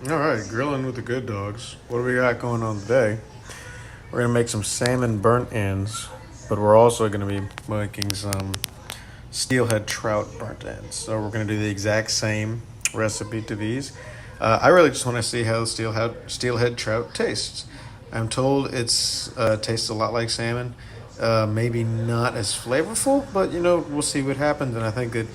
All right, grilling with the good dogs. What do we got going on today? We're gonna make some salmon burnt ends, but we're also gonna be making some steelhead trout burnt ends. So we're gonna do the exact same recipe to these. I really just want to see how the steelhead trout tastes. I'm told it's tastes a lot like salmon. Maybe not as flavorful, but we'll see what happens. And I think that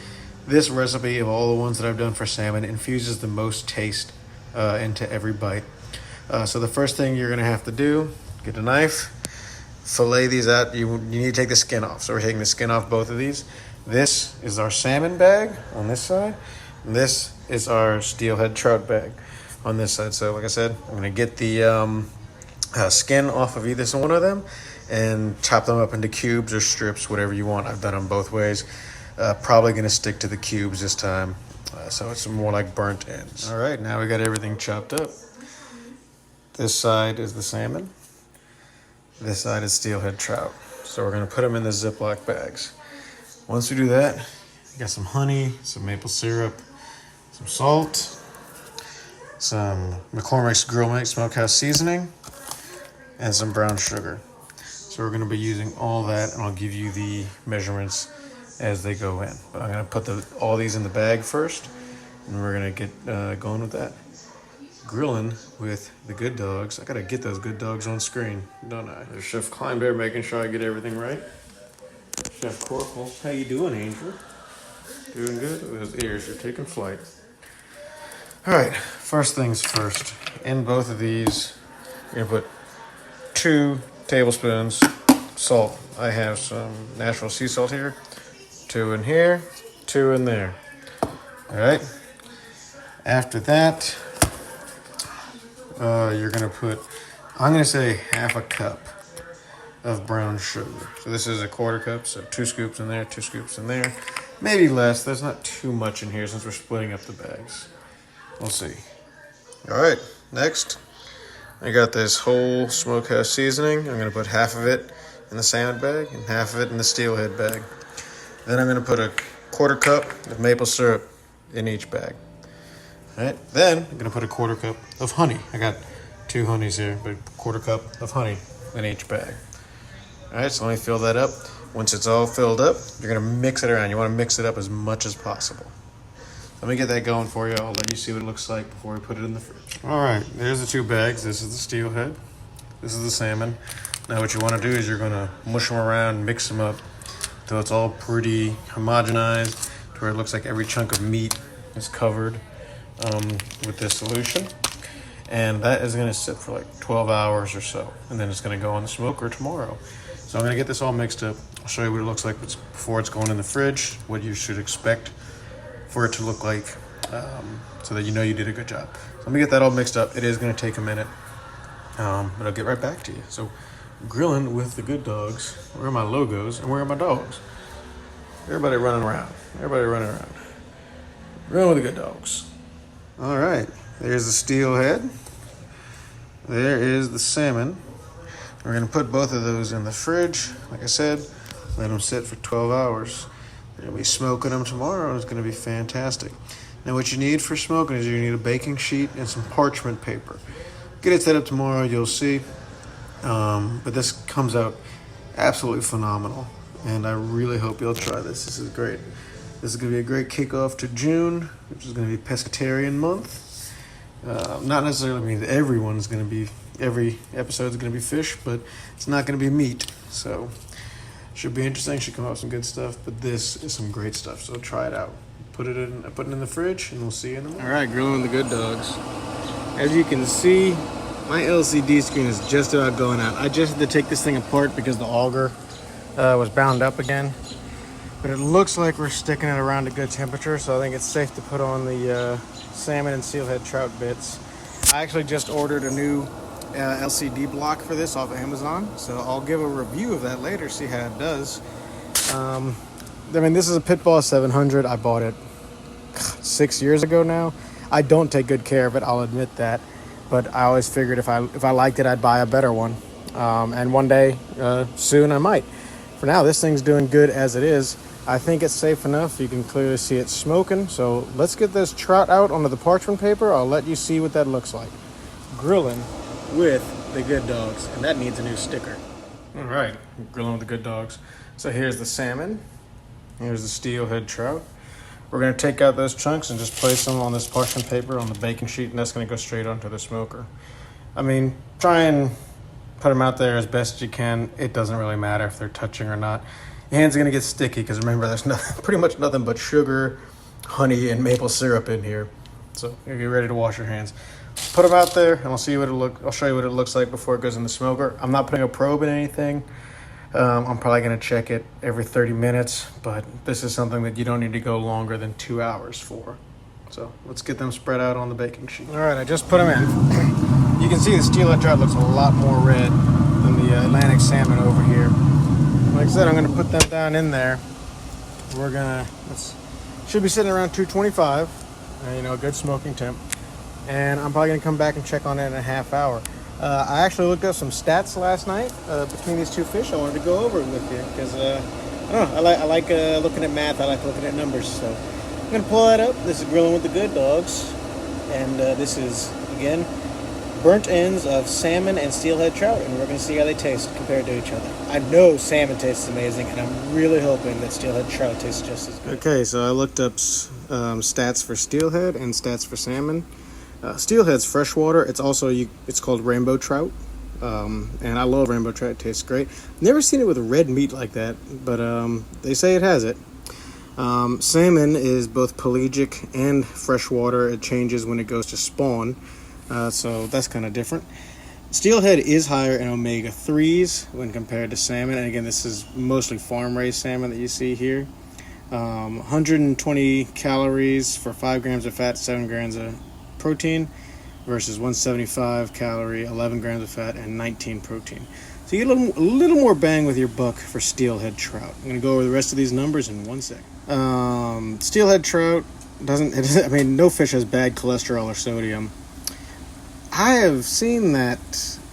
this recipe of all the ones that I've done for salmon infuses the most taste into every bite. So the first thing you're gonna have to do, get a knife, fillet these out. You need to take the skin off. So we're taking the skin off both of these. This is our salmon bag on this side. And this is our steelhead trout bag on this side. So like I said, I'm gonna get the skin off of either one of them and chop them up into cubes or strips, whatever you want. I've done them both ways. Probably gonna stick to the cubes this time. So it's more like burnt ends. All right, now we got everything chopped up. This side is the salmon. This side is steelhead trout. So we're gonna put them in the Ziploc bags. Once we do that, we got some honey, some maple syrup, some salt, some McCormick's Grill Mix Smokehouse seasoning, and some brown sugar. So we're gonna be using all that, and I'll give you the measurements as they go in. But I'm gonna put all these in the bag first, and we're gonna get going with that. Grilling with the good dogs. I gotta get those good dogs on screen, don't I? There's Chef Kleinbear making sure I get everything right. Chef Corporal, how you doing, Angel? Doing good? Those ears are taking flight. All right, first things first. In both of these, you're gonna put 2 tablespoons salt. I have some natural sea salt here. 2 in here, 2 in there. All right. After that, you're gonna put, I'm gonna say half a cup of brown sugar. So this is a 1/4 cup, so 2 scoops in there, 2 scoops in there. Maybe less, there's not too much in here since we're splitting up the bags. We'll see. All right, next, I got this whole smokehouse seasoning. I'm gonna put half of it in the salmon bag and half of it in the steelhead bag. Then I'm gonna put a 1/4 cup of maple syrup in each bag. All right, then I'm gonna put a 1/4 cup of honey. I got 2 honeys here, but 1/4 cup of honey in each bag. All right, so let me fill that up. Once it's all filled up, you're gonna mix it around. You wanna mix it up as much as possible. Let me get that going for you. I'll let you see what it looks like before we put it in the fridge. All right, there's the 2 bags. This is the steelhead. This is the salmon. Now what you wanna do is you're gonna mush them around, mix them up until it's all pretty homogenized to where it looks like every chunk of meat is covered with this solution. And that is gonna sit for like 12 hours or so. And then it's gonna go on the smoker tomorrow. So I'm gonna get this all mixed up. I'll show you what it looks like before it's going in the fridge, what you should expect for it to look like, so that you know you did a good job. So let me get that all mixed up. It is gonna take a minute, but I'll get right back to you. So grilling with the good dogs. Where are my logos and where are my dogs? Everybody running around. Everybody running around. Grilling with the good dogs. All right, there's the steelhead. There is the salmon. We're gonna put both of those in the fridge. Like I said, let them sit for 12 hours. We're gonna be smoking them tomorrow, and it's gonna be fantastic. Now what you need for smoking is you need a baking sheet and some parchment paper. Get it set up tomorrow, you'll see. But this comes out absolutely phenomenal, and I really hope you'll try this. This is great. This is gonna be a great kickoff to June, which is gonna be Pescatarian month. Not necessarily means everyone's gonna be, every episode is gonna be fish, but it's not gonna be meat. So should be interesting. Should come out with some good stuff. But this is some great stuff. So try it out. Put it in the fridge, and we'll see you in the morning. All right, grilling with the good dogs. As you can see, my LCD screen is just about going out. I just had to take this thing apart because the auger was bound up again. But it looks like we're sticking it around a good temperature, so I think it's safe to put on the salmon and steelhead trout bits. I actually just ordered a new LCD block for this off of Amazon, so I'll give a review of that later, see how it does. I mean, this is a Pitbull 700. I bought it 6 years ago now. I don't take good care of it, I'll admit that, but I always figured if I liked it, I'd buy a better one, and one day soon I might. For now, this thing's doing good as it is. I think it's safe enough. You can clearly see it smoking. So let's get this trout out onto the parchment paper. I'll let you see what that looks like. Grilling with the Good Dogs, and that needs a new sticker. All right, grilling with the Good Dogs. So here's the salmon. Here's the Steel Head Trout. We're gonna take out those chunks and just place them on this parchment paper on the baking sheet, and that's gonna go straight onto the smoker. I mean, try and put them out there as best as you can. It doesn't really matter if they're touching or not. Your hands are gonna get sticky because remember, there's pretty much nothing but sugar, honey, and maple syrup in here. So you're get ready to wash your hands. Put them out there, and I'll show you what it looks like before it goes in the smoker. I'm not putting a probe in anything. I'm probably gonna check it every 30 minutes, but this is something that you don't need to go longer than 2 hours for. So let's get them spread out on the baking sheet. All right, I just put them in. You can see the Steel Head Trout looks a lot more red than the Atlantic salmon over here. Like I said, I'm gonna put them down in there. We're gonna, should be sitting around 225, you know, a good smoking temp. And I'm probably gonna come back and check on it in a half hour. I actually looked up some stats last night between these two fish. I wanted to go over it with you because I don't know. I like looking at math. I like looking at numbers. So I'm gonna pull that up. This is Grilling with the Good Dogs, and this is again burnt ends of salmon and steelhead trout, and we're gonna see how they taste compared to each other. I know salmon tastes amazing, and I'm really hoping that steelhead trout tastes just as good. Okay, so I looked up stats for steelhead and stats for salmon. Steelhead's freshwater. It's also it's called rainbow trout, and I love rainbow trout. It tastes great. Never seen it with red meat like that, but they say it has it. Salmon is both pelagic and freshwater. It changes when it goes to spawn, so that's kind of different. Steelhead is higher in omega-3s when compared to salmon, and again, this is mostly farm-raised salmon that you see here. 120 calories for 5 grams of fat, 7 grams of protein versus 175 calorie, 11 grams of fat, and 19 protein. So you get a little more bang with your buck for steelhead trout. I'm going to go over the rest of these numbers in 1 second. Steelhead trout I mean, no fish has bad cholesterol or sodium. I have seen that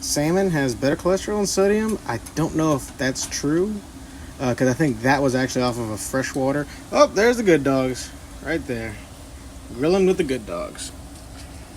salmon has better cholesterol and sodium. I don't know if that's true because I think that was actually off of a freshwater. Oh, there's the Good Dogs right there. Grilling with the Good Dogs.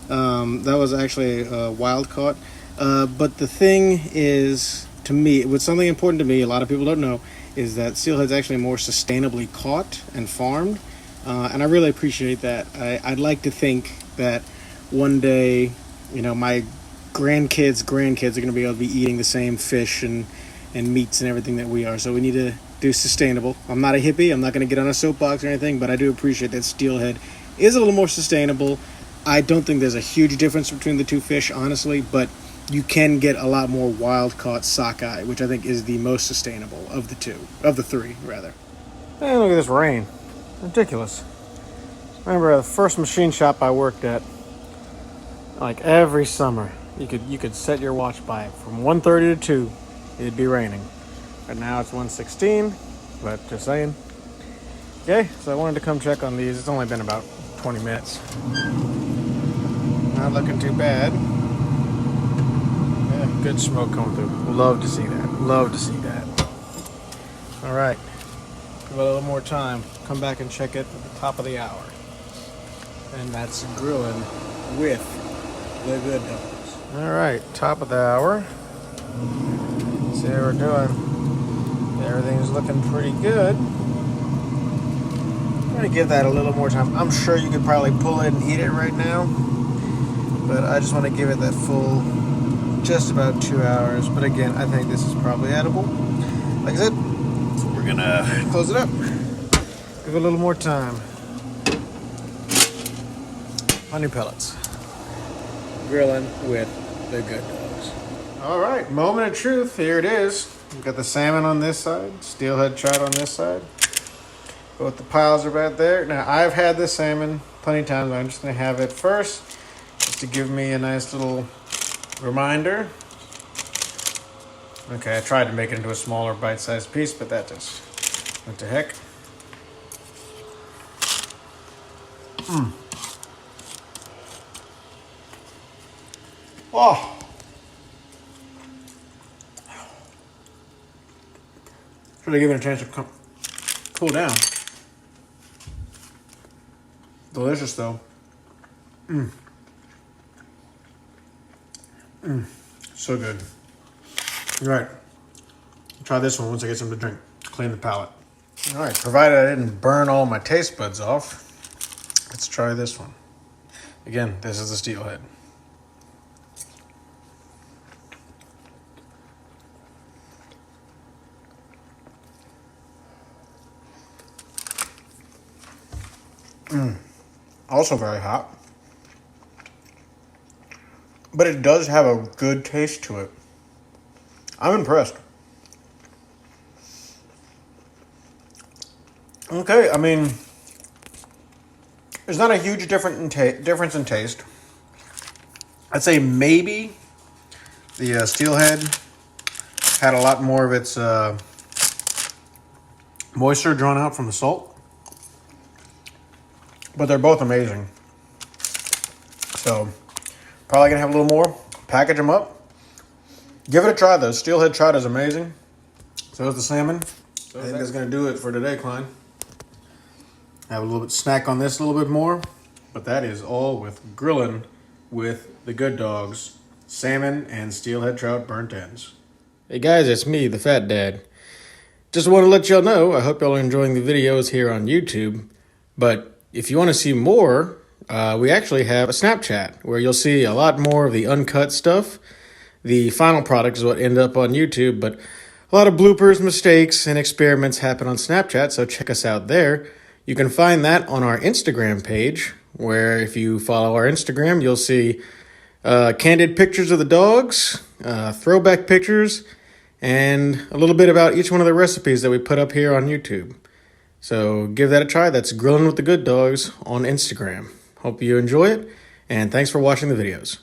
That was actually wild caught. But the thing is, to me, what's something important to me, a lot of people don't know, is that steelhead's actually more sustainably caught and farmed. And I really appreciate that. I'd like to think that one day, you know, my grandkids are going to be able to be eating the same fish and meats and everything that we are. So we need to do sustainable. I'm not a hippie. I'm not going to get on a soapbox or anything, but I do appreciate that steelhead is a little more sustainable. I don't think there's a huge difference between the two fish, honestly, but you can get a lot more wild-caught sockeye, which I think is the most sustainable of the three, rather. Hey, look at this rain. Ridiculous. Remember the first machine shop I worked at, like every summer, you could set your watch by it. From 1:30 to 2, it'd be raining. But now it's 1:16, but just saying. Okay, so I wanted to come check on these. It's only been about 20 minutes. Not looking too bad. Yeah, good smoke coming through. Love to see that. Love to see that. All right. Give it a little more time. Come back and check it at the top of the hour. And that's Grilling with the Good Dogs. All right, top of the hour. See how we're doing. Everything's looking pretty good. I'm going to give that a little more time. I'm sure you could probably pull it and eat it right now. But I just want to give it that full, just about 2 hours. But again, I think this is probably edible. Like I said, we're going to close it up. Give it a little more time. Honey pellets. Grilling with the Good Dogs. All right, moment of truth. Here it is. We've got the salmon on this side, steelhead trout on this side. Both the piles are back there. Now, I've had this salmon plenty of times. I'm just going to have it first, just to give me a nice little reminder. Okay, I tried to make it into a smaller bite-sized piece, but that just went to heck. Oh! Should have given it a chance to cool down. Delicious though. So good. All right. Try this one once I get something to drink. Clean the palate. All right, provided I didn't burn all my taste buds off, let's try this one. Again, this is the Steel Head. Also very hot. But it does have a good taste to it. I'm impressed. Okay, I mean, there's not a huge difference in taste. I'd say maybe the Steel Head had a lot more of its moisture drawn out from the salt. But they're both amazing. So, probably going to have a little more. Package them up. Give it a try, though. Steel Head Trout is amazing. So is the salmon. I think that's going to do it for today, Klein. Have a little bit snack on this a little bit more. But that is all with grilling with the good dogs. Salmon and Steel Head Trout burnt ends. Hey guys, it's me, the Fat Dad. Just want to let y'all know, I hope y'all are enjoying the videos here on YouTube. But if you want to see more, we actually have a Snapchat where you'll see a lot more of the uncut stuff. The final product is what ended up on YouTube, but a lot of bloopers, mistakes, and experiments happen on Snapchat, so check us out there. You can find that on our Instagram page, where if you follow our Instagram, you'll see candid pictures of the dogs, throwback pictures, and a little bit about each one of the recipes that we put up here on YouTube. So give that a try. That's Grilling with the Good Dogs on Instagram. Hope you enjoy it, and thanks for watching the videos.